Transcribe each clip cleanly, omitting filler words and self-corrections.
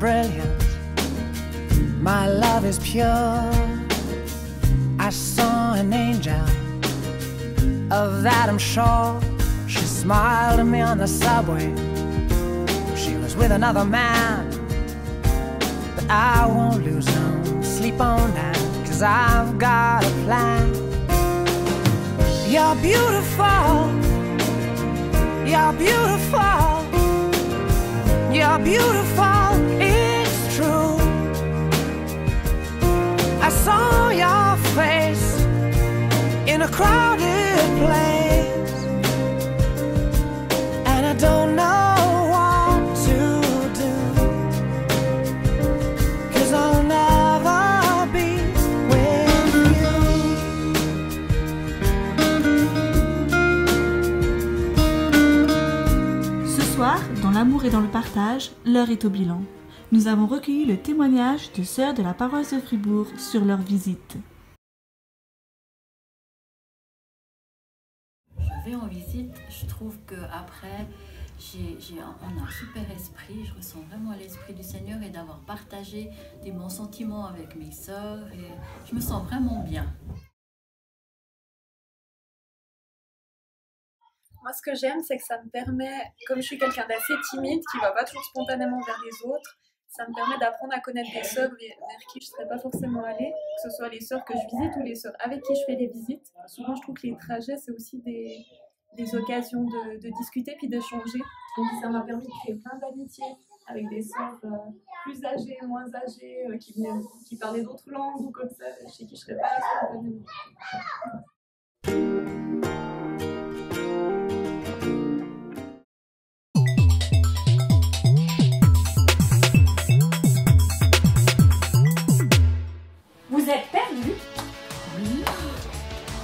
brilliant, my love is pure. I saw an angel, of that I'm sure. She smiled at me on the subway. She was with another man, but I won't lose no sleep on that, 'cause I've got a plan. You're beautiful, you're beautiful, you're beautiful, it's true. I saw your face in a crowded place, and I don't know what to do, 'cause I'll never be with you. Ce soir, dans l'amour et dans le partage, l'heure est au bilan. Nous avons recueilli le témoignage de sœurs de la paroisse de Fribourg sur leur visite. Je vais en visite, je trouve qu'après, on a un super esprit, je ressens vraiment l'esprit du Seigneur et d'avoir partagé des bons sentiments avec mes sœurs et je me sens vraiment bien. Moi, ce que j'aime, c'est que ça me permet, comme je suis quelqu'un d'assez timide, qui ne va pas toujours spontanément vers les autres, ça me permet d'apprendre à connaître des sœurs vers qui je ne serais pas forcément allée, que ce soit les sœurs que je visite ou les sœurs avec qui je fais les visites. Souvent, je trouve que les trajets, c'est aussi des occasions de discuter puis d'échanger. Donc, ça m'a permis de créer plein d'amitiés avec des sœurs plus âgées, moins âgées, qui parlaient d'autres langues ou comme ça, chez qui je ne serais pas allée spontanément. Vous êtes perdu? Oui.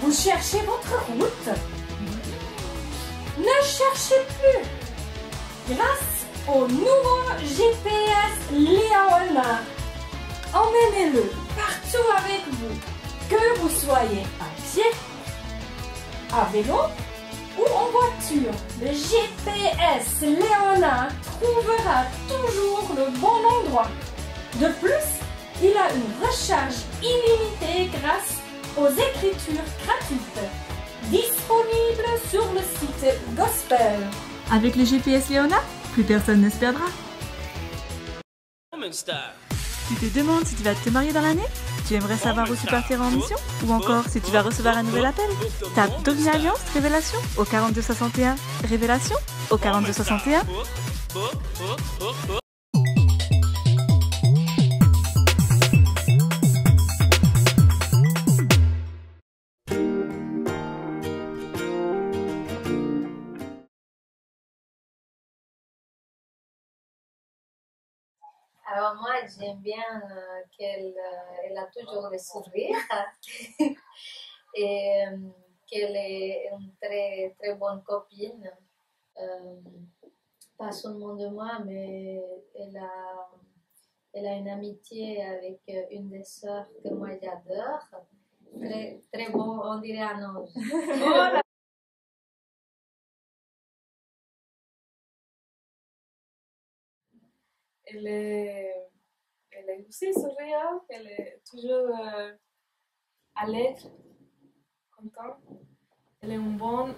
Vous cherchez votre route? Ne cherchez plus. Grâce au nouveau GPS Leona, emmenez-le partout avec vous. Que vous soyez à pied, à vélo ou en voiture, le GPS Leona trouvera toujours le bon endroit. De plus, il a une recharge illimitée grâce aux écritures gratuites, disponibles sur le site Gospel. Avec le GPS Léona, plus personne ne se perdra. Tu te demandes si tu vas te marier dans l'année? Tu aimerais savoir où tu partiras en mission? Ou encore si tu vas recevoir un nouvel appel? Tape Dogmy Alliance Révélation au 4261. Révélation au 4261. Alors moi, j'aime bien qu'elle elle a toujours le sourire et qu'elle est une très, très bonne copine. Pas seulement de moi, mais elle a une amitié avec une des sœurs que moi j'adore. Très, très bon, on dirait un ange. Voilà. Elle est aussi souriante, elle est toujours alegre, contente. Elle est une bonne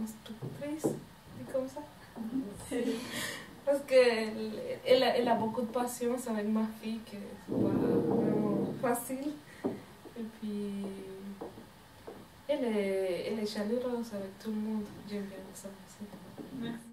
instructrice, dit comme ça. Parce qu'elle a beaucoup de patience avec ma fille, que c'est pas vraiment facile. Et puis, elle est chaleureuse avec tout le monde. J'aime bien ça aussi. Merci.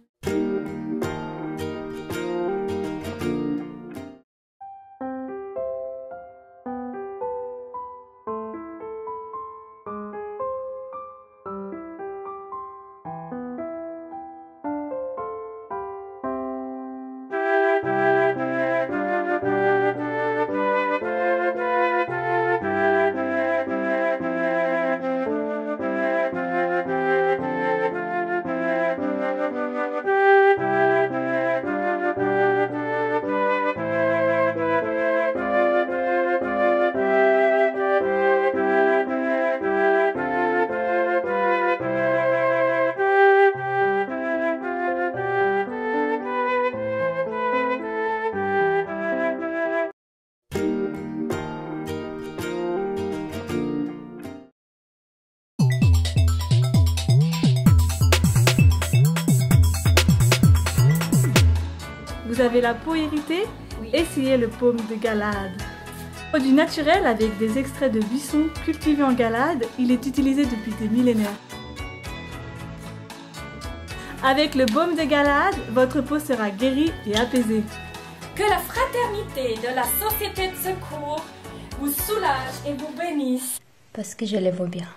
avez la peau irritée? Oui. Essayez le baume de Galade. Produit naturel avec des extraits de buissons cultivés en Galade, il est utilisé depuis des millénaires. Avec le baume de Galade, votre peau sera guérie et apaisée. Que la fraternité de la société de secours vous soulage et vous bénisse. Parce que je les vois bien.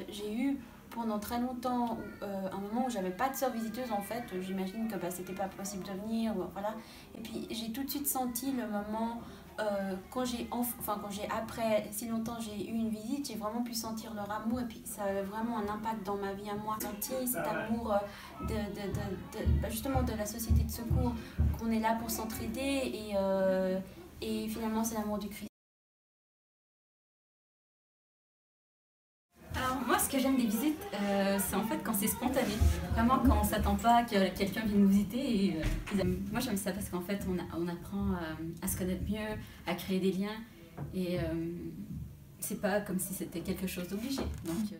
J'ai eu pendant très longtemps un moment où j'avais pas de sœur visiteuse en fait. J'imagine que c'était pas possible de venir, voilà. Et puis j'ai tout de suite senti le moment quand j'ai après si longtemps j'ai eu une visite, j'ai vraiment pu sentir leur amour et puis ça avait vraiment un impact dans ma vie à moi. J'ai senti cet amour justement de la société de secours, qu'on est là pour s'entraider et finalement c'est l'amour du Christ. Alors moi ce que j'aime des visites, c'est en fait quand c'est spontané, vraiment quand on s'attend pas que quelqu'un vienne nous visiter. Et, moi j'aime ça parce qu'en fait on apprend à se connaître mieux, à créer des liens et c'est pas comme si c'était quelque chose d'obligé. Donc,